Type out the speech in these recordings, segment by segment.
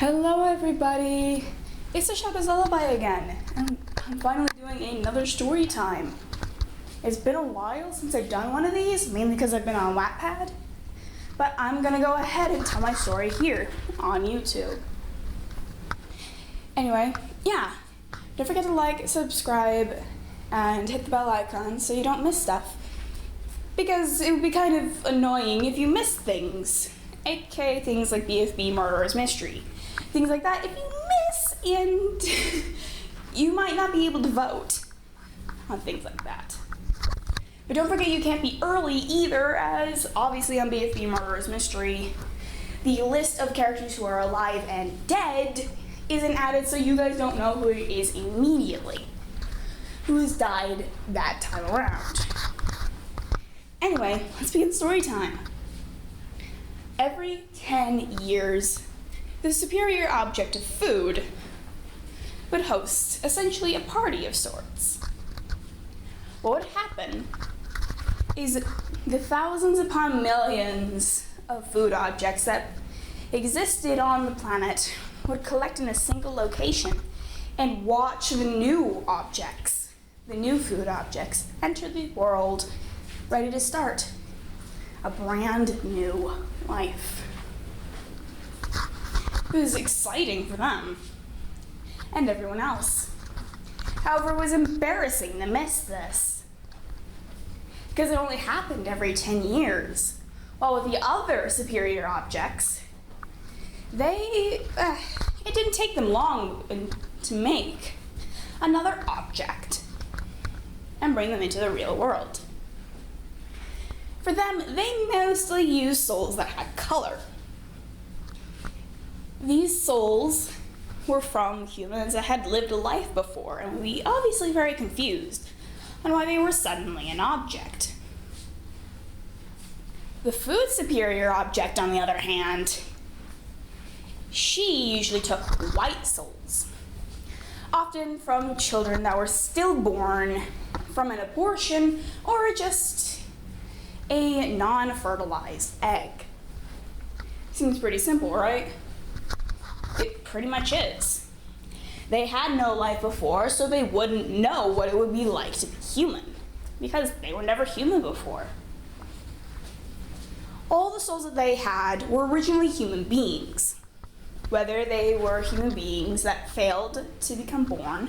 Hello everybody! It's the Shopper's Lullaby again, and I'm finally doing another story time. It's been a while since I've done one of these, mainly because I've been on Wattpad, but I'm gonna go ahead and tell my story here on YouTube. Anyway, yeah, don't forget to like, subscribe, and hit the bell icon so you don't miss stuff, because it would be kind of annoying if you missed things, aka things like BFB Murderer's Mystery. Things like that, if you miss, and you might not be able to vote on things like that. But don't forget you can't be early either, as obviously on BFB Murderer's Mystery, the list of characters who are alive and dead isn't added, so you guys don't know who it is immediately. Who's died that time around. Anyway, let's begin story time. Every 10 years, the superior object of food would host essentially a party of sorts. What would happen is the thousands upon millions of food objects that existed on the planet would collect in a single location and watch the new objects, the new food objects, enter the world ready to start a brand new life. It was exciting for them and everyone else. However, it was embarrassing to miss this because it only happened every 10 years. While with the other superior objects, it didn't take them long to make another object and bring them into the real world. For them, they mostly used souls that had color. These souls were from humans that had lived a life before and would be obviously very confused on why they were suddenly an object. The food superior object, on the other hand, she usually took white souls, often from children that were stillborn from an abortion or just a non-fertilized egg. Seems pretty simple, right? It pretty much is. They had no life before, so they wouldn't know what it would be like to be human, because they were never human before. All the souls that they had were originally human beings, whether they were human beings that failed to become born,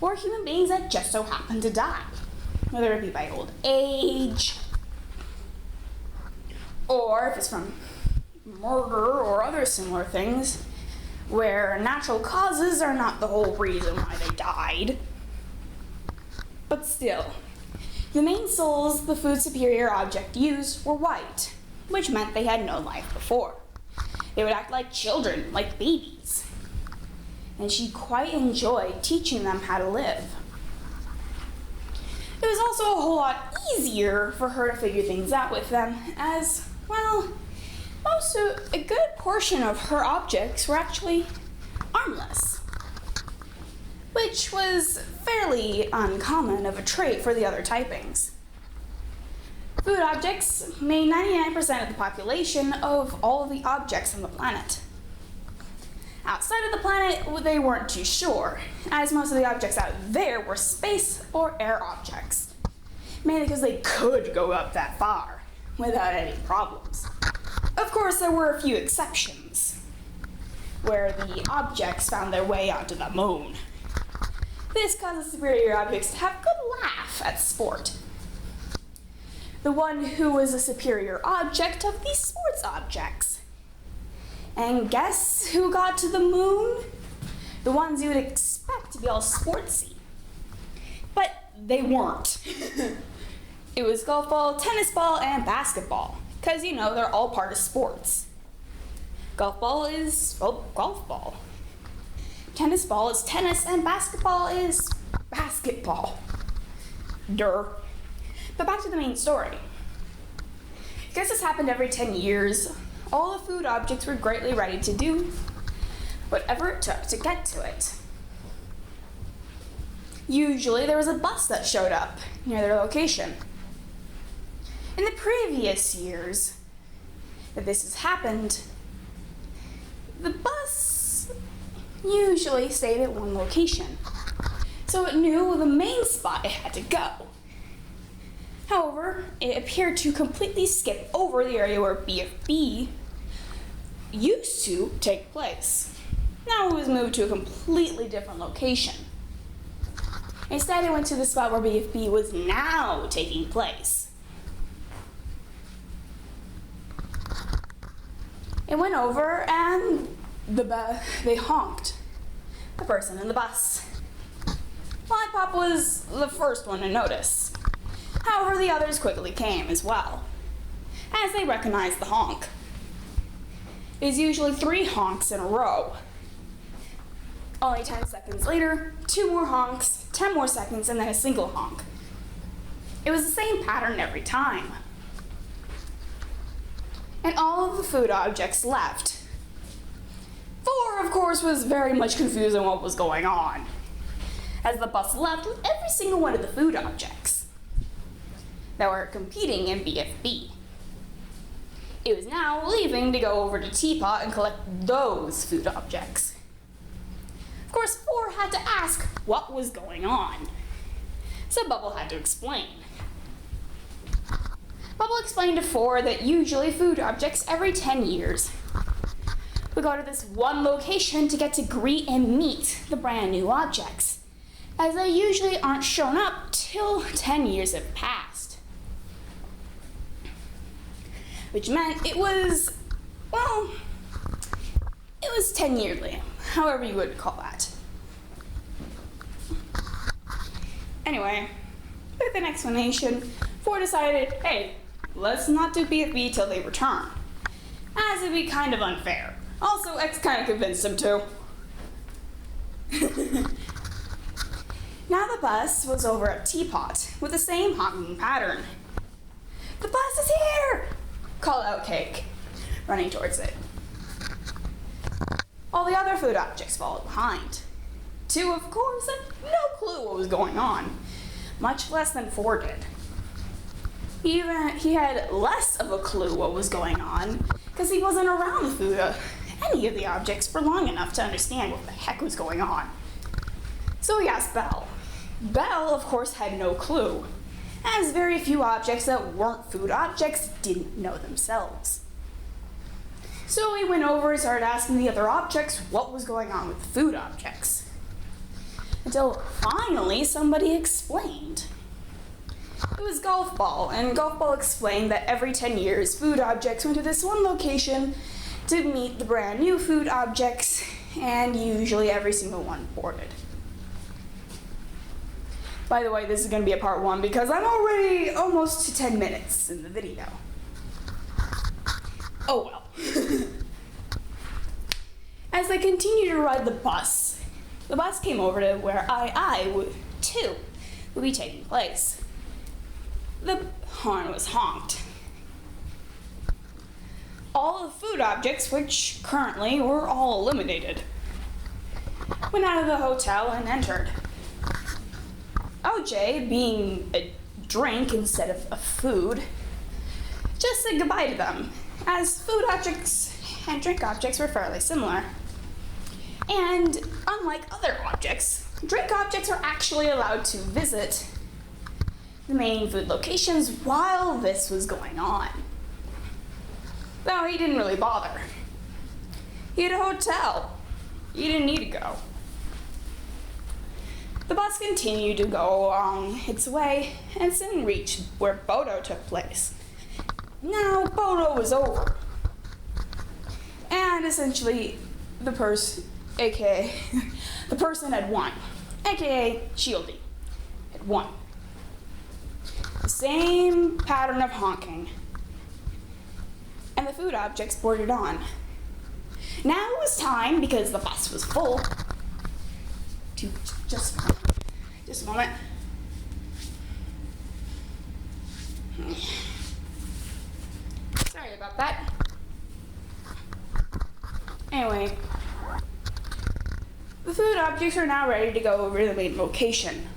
or human beings that just so happened to die, whether it be by old age, or if it's from murder or other similar things, where natural causes are not the whole reason why they died. But still, the main souls the food superior object used were white, which meant they had no life before. They would act like children, like babies, and she quite enjoyed teaching them how to live. It was also a whole lot easier for her to figure things out with them, as, well, a good portion of her objects were actually armless, which was fairly uncommon of a trait for the other typings. Food objects made 99% of the population of all of the objects on the planet. Outside of the planet, they weren't too sure, as most of the objects out there were space or air objects, mainly because they could go up that far without any problems. Of course, there were a few exceptions, where the objects found their way onto the moon. This causes superior objects to have a good laugh at sport. The one who was a superior object of these sports objects. And guess who got to the moon? The ones you would expect to be all sportsy. But they weren't. It was golf ball, tennis ball, and basketball. Because, you know, they're all part of sports. Golf ball is, well, golf ball. Tennis ball is tennis, and basketball is basketball. Durr. But back to the main story. Because this happened every 10 years, all the food objects were greatly ready to do whatever it took to get to it. Usually there was a bus that showed up near their location. In the previous years that this has happened, the bus usually stayed at one location, so it knew the main spot it had to go. However, it appeared to completely skip over the area where BFB used to take place. Now it was moved to a completely different location. Instead, it went to the spot where BFB was now taking place. It went over and they honked the person in the bus. Lollipop was the first one to notice. However, the others quickly came as well, as they recognized the honk. There's usually 3 honks in a row. Only 10 seconds later, 2 more honks, 10 more seconds, and then a single honk. It was the same pattern every time. And all of the food objects left. 4, of course, was very much confused on what was going on, as the bus left with every single one of the food objects that were competing in BFB. It was now leaving to go over to Teapot and collect those food objects. Of course, 4 had to ask what was going on, so Bubble had to explain. Bubble explained to 4 that usually food objects every 10 years would go to this one location to get to greet and meet the brand new objects, as they usually aren't shown up till 10 years have passed. Which meant it was 10 yearly, however you would call that. Anyway, with an explanation, 4 decided, hey, let's not do BFB till they return, as it'd be kind of unfair. Also, X kind of convinced him too. Now the bus was over at Teapot with the same honking pattern. "The bus is here!" called out Cake, running towards it. All the other food objects followed behind. 2, of course, had no clue what was going on, much less than 4 did. He had less of a clue what was going on because he wasn't around any of the objects for long enough to understand what the heck was going on. So he asked Belle. Belle, of course, had no clue, as very few objects that weren't food objects didn't know themselves. So he went over and started asking the other objects what was going on with the food objects, until finally somebody explained. It was Golf Ball, and Golf Ball explained that every 10 years, food objects went to this one location to meet the brand new food objects, and usually every single one boarded. By the way, this is going to be a part 1 because I'm already almost to 10 minutes in the video. Oh well. As they continued to ride the bus came over to where I-2 would be taking place. The horn was honked. All of the food objects, which currently were all eliminated, went out of the hotel and entered. OJ, being a drink instead of a food, just said goodbye to them, as food objects and drink objects were fairly similar. And unlike other objects, drink objects are actually allowed to visit the main food locations while this was going on. Though he didn't really bother. He had a hotel. He didn't need to go. The bus continued to go along its way and soon reached where Bodo took place. Now Bodo was over. And essentially the person had won. AKA Shieldy had won. The same pattern of honking. And the food objects boarded on. Now it was time, because the bus was full, to just a moment. Sorry about that. Anyway, the food objects are now ready to go over to the main location.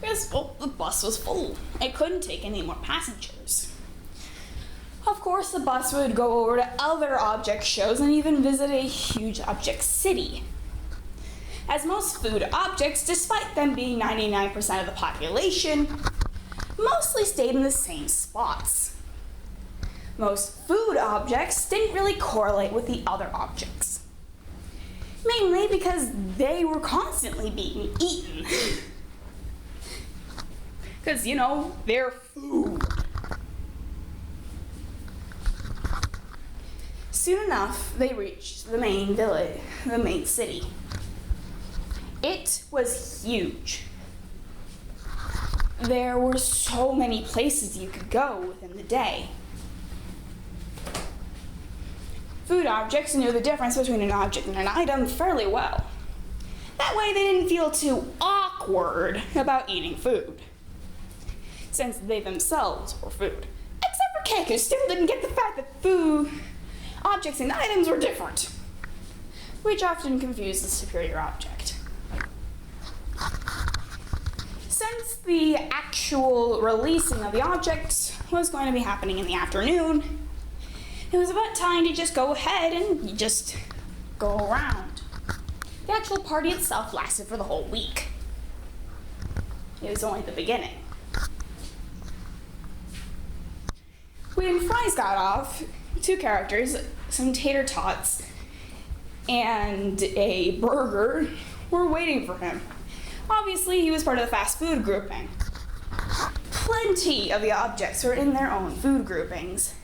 Because, well, the bus was full. It couldn't take any more passengers. Of course, course, the bus would go over to other object shows and even visit a huge object city. As most food objects, despite them being 99% of the population, mostly stayed in the same spots. Most food objects didn't really correlate with the other objects, mainly because they were constantly being eaten. Because, you know, they're food. Soon enough, they reached the main village, the main city. It was huge. There were so many places you could go within the day. Food objects knew the difference between an object and an item fairly well. That way they didn't feel too awkward about eating food, since they themselves were food. Except for Kek, who still didn't get the fact that food objects and items were different, which often confused the superior object. Since the actual releasing of the object was going to be happening in the afternoon, it was about time to just go ahead and just go around. The actual party itself lasted for the whole week. It was only the beginning. When Fries got off, 2 characters, some tater tots, and a burger were waiting for him. Obviously, he was part of the fast food grouping. Plenty of the objects were in their own food groupings,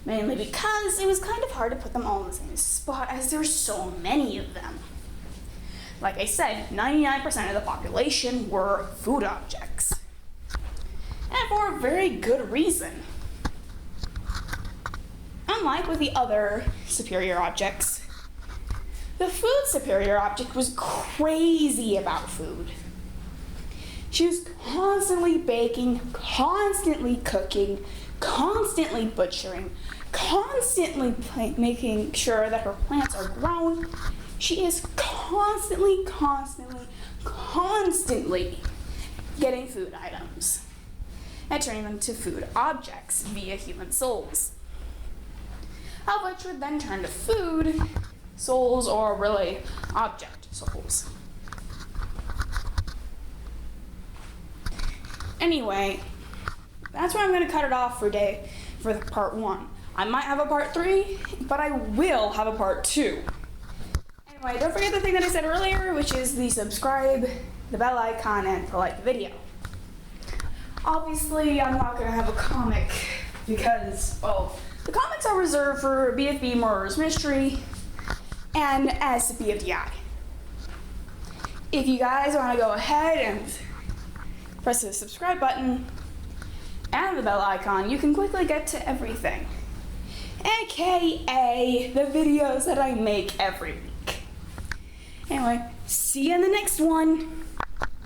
mainly because it was kind of hard to put them all in the same spot as there were so many of them. Like I said, 99% of the population were food objects, and for a very good reason. Unlike with the other superior objects, the food superior object was crazy about food. She was constantly baking, constantly cooking, constantly butchering, constantly making sure that her plants are grown. She is constantly getting food items and turning them to food objects via human souls, of which would then turn to food souls, or really object souls. Anyway, that's where I'm going to cut it off for part 1. I might have a part 3, but I will have a part 2. Anyway, don't forget the thing that I said earlier, which is the subscribe, the bell icon, and to like the video. Obviously, I'm not going to have a comic because, well, the comics are reserved for BFB Murderers Mystery and SBFDI. If you guys want to go ahead and press the subscribe button and the bell icon, you can quickly get to everything, aka the videos that I make every week. Anyway, see you in the next one.